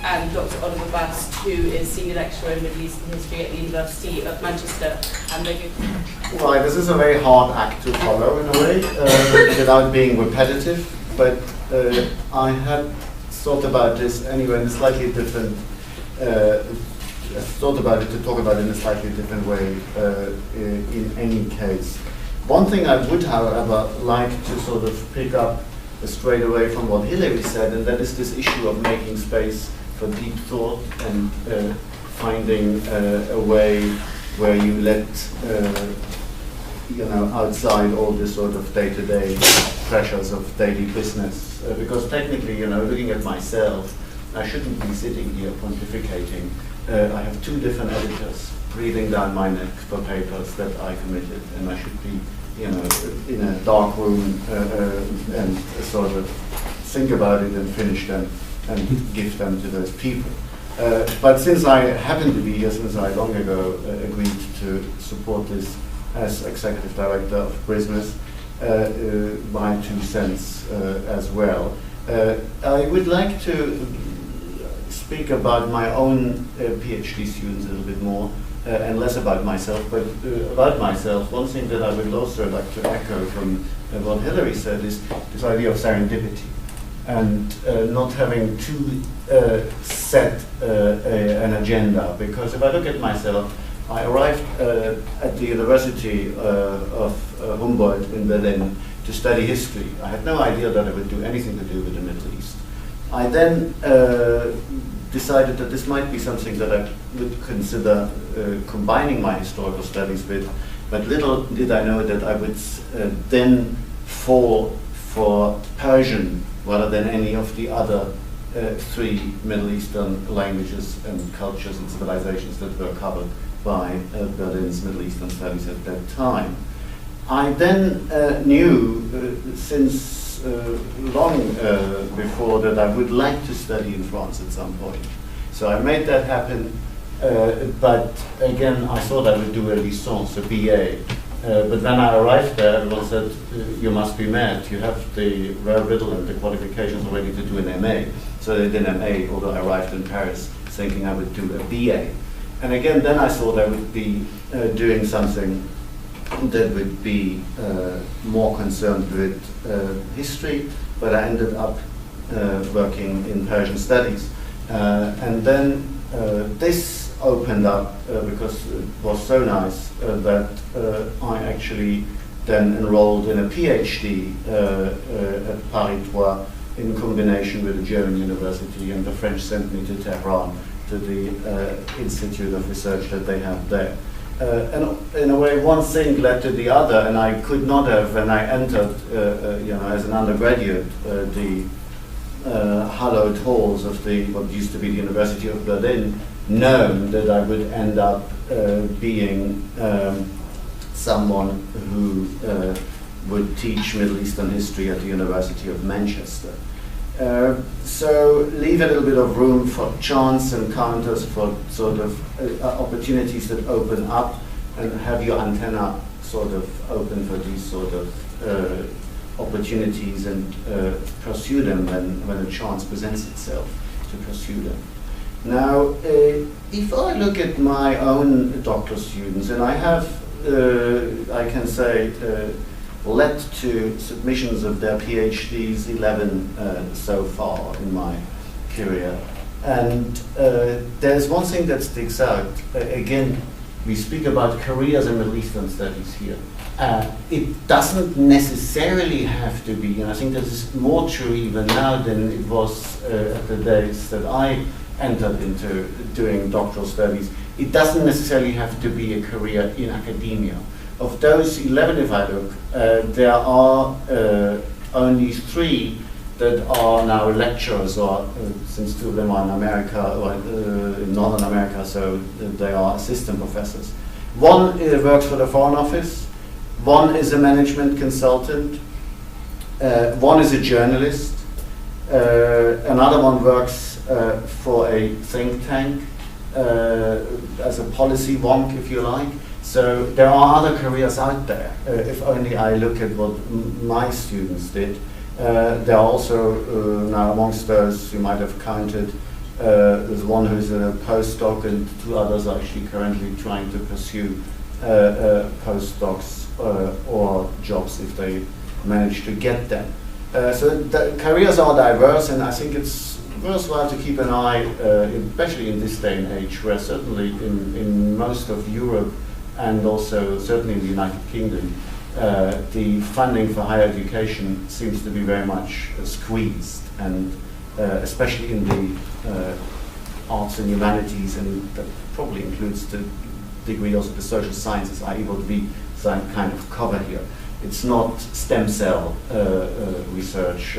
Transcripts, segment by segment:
and Dr. Oliver Bast, who is Senior Lecturer in Middle Eastern History at the University of Manchester. And right, this is a very hard act to follow in a way, without being repetitive, but I had thought about this anyway in a slightly different, thought about it to talk about it in a slightly different way in any case. One thing I would, however, like to sort of pick up straight away from what Hilary said, and that is this issue of making space for deep thought and finding a way where you let outside all this sort of day-to-day pressures of daily business. Because technically, looking at myself, I shouldn't be sitting here pontificating. I have two different editors breathing down my neck for papers that I committed, and I should be, in a dark room and sort of think about it and finish them and give them to those people. But since I happen to be here, since I long ago agreed to support this as Executive Director of BRISMES, my 2 cents as well. I would like to speak about my own PhD students a little bit more, and less about myself, but about myself. One thing that I would also like to echo from what Hilary said is this idea of serendipity, and not having to set an agenda. Because if I look at myself, I arrived at the University of Humboldt in Berlin to study history. I had no idea that I would do anything to do with the Middle East. I then decided that this might be something that I would consider combining my historical studies with, but little did I know that I would then fall for Persian rather than any of the other 3 Middle Eastern languages and cultures and civilizations that were covered by Berlin's Middle Eastern Studies at that time. I then knew since long before that I would like to study in France at some point. So I made that happen, but again, I thought I would do a licence, a BA. But when I arrived there, everyone said, you must be mad, you have the wherewithal and the qualifications already to do an MA. So I did an MA, although I arrived in Paris thinking I would do a BA. And again, then I thought I would be doing something that would be more concerned with history, but I ended up working in Persian studies. And then this opened up because it was so nice that I actually then enrolled in a PhD at Paris 3 in combination with a German university, and the French sent me to Tehran to the Institute of Research that they have there. And in a way, one thing led to the other, and I could not have, when I entered, as an undergraduate, the hallowed halls of what used to be the University of Berlin, known that I would end up being someone who would teach Middle Eastern history at the University of Manchester. So leave a little bit of room for chance encounters, for sort of opportunities that open up, and have your antenna sort of open for these sort of opportunities, and pursue them when a chance presents itself to pursue them. Now, if I look at my own doctoral students, and I have, I can say, led to submissions of their PhDs, 11 so far in my career. And there's one thing that sticks out. Again, we speak about careers in Middle Eastern studies here. It doesn't necessarily have to be, and I think this is more true even now than it was at the days that I entered into doing doctoral studies. It doesn't necessarily have to be a career in academia. Of those 11, if I look, there are only 3 that are now lecturers, or since 2 of them are in America, or in Northern America, so they are assistant professors. One works for the Foreign Office, one is a management consultant, one is a journalist, another one works for a think tank, as a policy wonk, if you like. So there are other careers out there. If only I look at what my students did. There are also now amongst those you might have counted There's one who's in a postdoc, and 2 others are actually currently trying to pursue postdocs or jobs if they manage to get them. So the careers are diverse, and I think it's worthwhile to keep an eye, especially in this day and age, where certainly in most of Europe and also certainly in the United Kingdom, the funding for higher education seems to be very much squeezed, and especially in the arts and humanities, and that probably includes the degree also the social sciences, i.e. what we kind of cover here. It's not stem cell research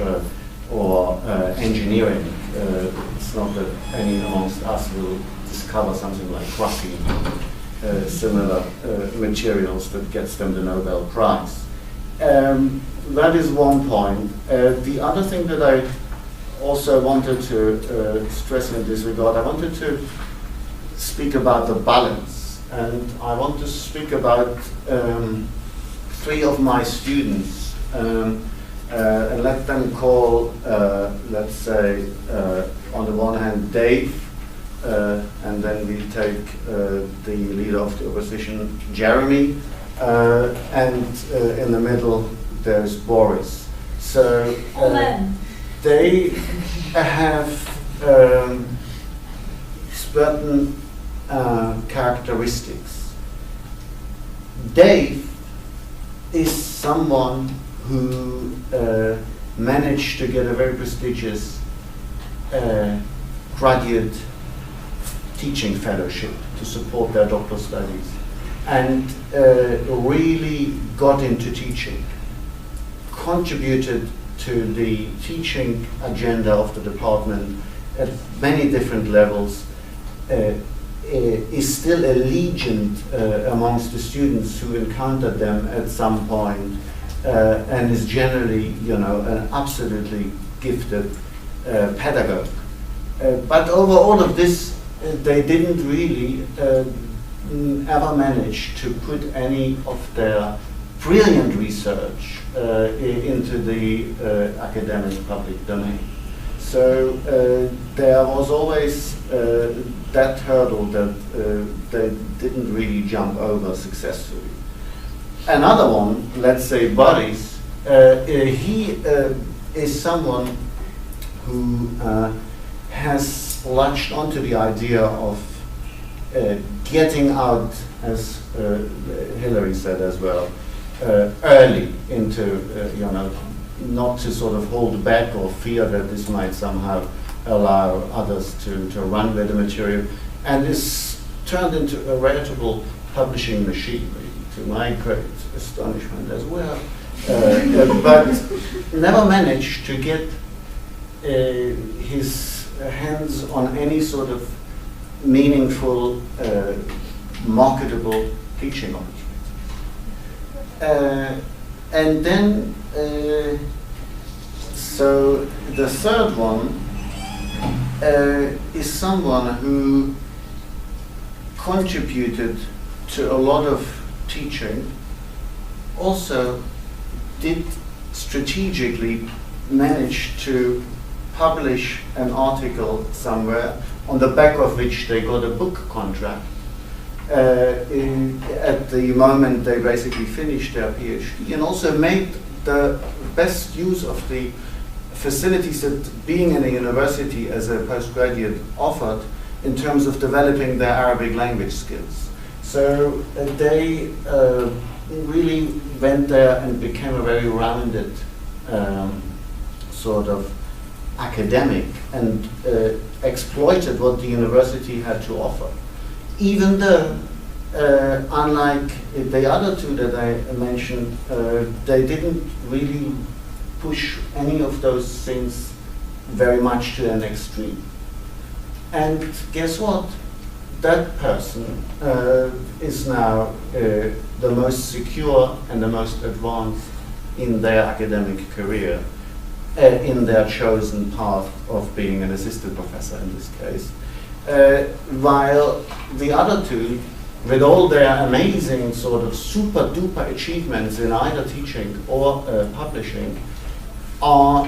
or engineering. It's not that any amongst us will discover something like graphene, similar materials that gets them the Nobel Prize. That is one point. The other thing that I also wanted to stress in this regard, I wanted to speak about the balance, and I want to speak about 3 of my students, and let them call, let's say, on the one hand, Dave, and then we take the leader of the opposition, Jeremy, and in the middle there's Boris. So they have certain characteristics. Dave is someone who managed to get a very prestigious graduate teaching fellowship to support their doctoral studies, and really got into teaching, contributed to the teaching agenda of the department at many different levels, is still a legend amongst the students who encountered them at some point, and is generally, an absolutely gifted pedagogue. But over all of this, they didn't really ever manage to put any of their brilliant research into the academic public domain. So there was always that hurdle that they didn't really jump over successfully. Another one, let's say Boris, he is someone who has latched onto the idea of getting out, as Hillary said as well, early into, not to sort of hold back or fear that this might somehow allow others to run with the material, and is turned into a veritable publishing machine, to my great astonishment as well. But never managed to get his hands on any sort of meaningful, marketable teaching opportunity. And then, so the third one is someone who contributed to a lot of teaching, also did strategically manage to publish an article somewhere on the back of which they got a book contract. At the moment they basically finished their PhD, and also made the best use of the facilities that being in a university as a postgraduate offered in terms of developing their Arabic language skills. So they really went there and became a very rounded sort of academic, and exploited what the university had to offer. Even though, unlike the other 2 that I mentioned, they didn't really push any of those things very much to an extreme. And guess what? That person is now the most secure and the most advanced in their academic career, in their chosen path of being an assistant professor in this case. While the other 2, with all their amazing sort of super duper achievements in either teaching or publishing, are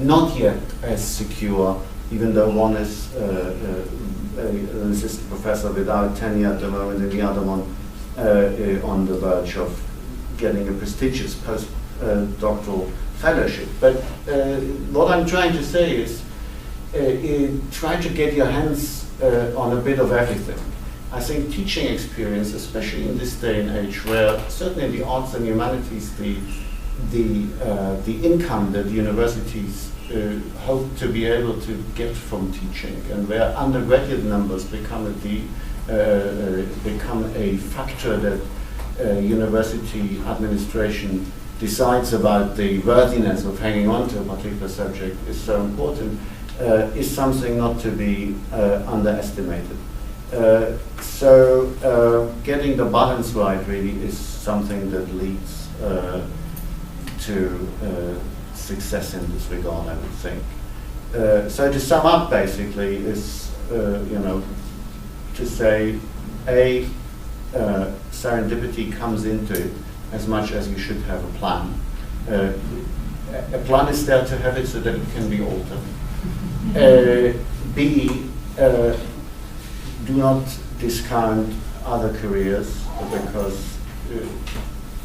not yet as secure even though one is an assistant professor without tenure at the moment, and the other one on the verge of getting a prestigious postdoctoral fellowship. But what I'm trying to say is, try to get your hands on a bit of everything. I think teaching experience, especially in this day and age, where certainly in the arts and humanities, the income that universities hope to be able to get from teaching, and where undergraduate numbers become a factor that university administration decides about the worthiness of hanging on to a particular subject is so important, is something not to be underestimated. So getting the balance right really is something that leads to success in this regard, I would think. So to sum up, basically, is to say, serendipity comes into it as much as you should have a plan. A plan is there to have it so that it can be altered. B, do not discount other careers, because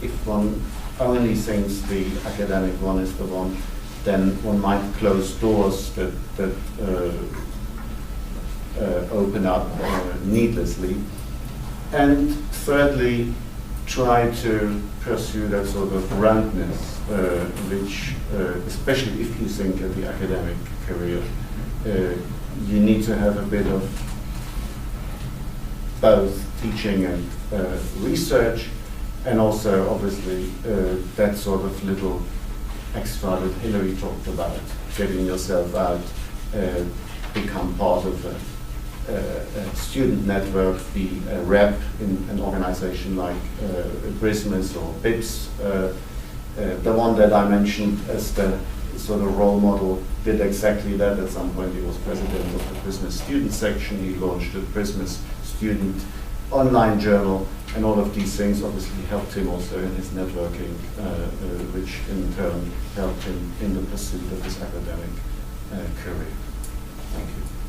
if one only thinks the academic one is the one, then one might close doors that open up needlessly. And thirdly, try to pursue that sort of roundness, which, especially if you think of the academic career, you need to have a bit of both teaching and research, and also obviously that sort of little extra that Hilary talked about, getting yourself out, become part of a student network, be a rep in an organization like BRISMES or BIPS. The one that I mentioned as the sort of role model did exactly that. At some point he was president of the BRISMES student section. He launched the BRISMES student online journal, and all of these things obviously helped him also in his networking, which in turn helped him in the pursuit of his academic career. Thank you.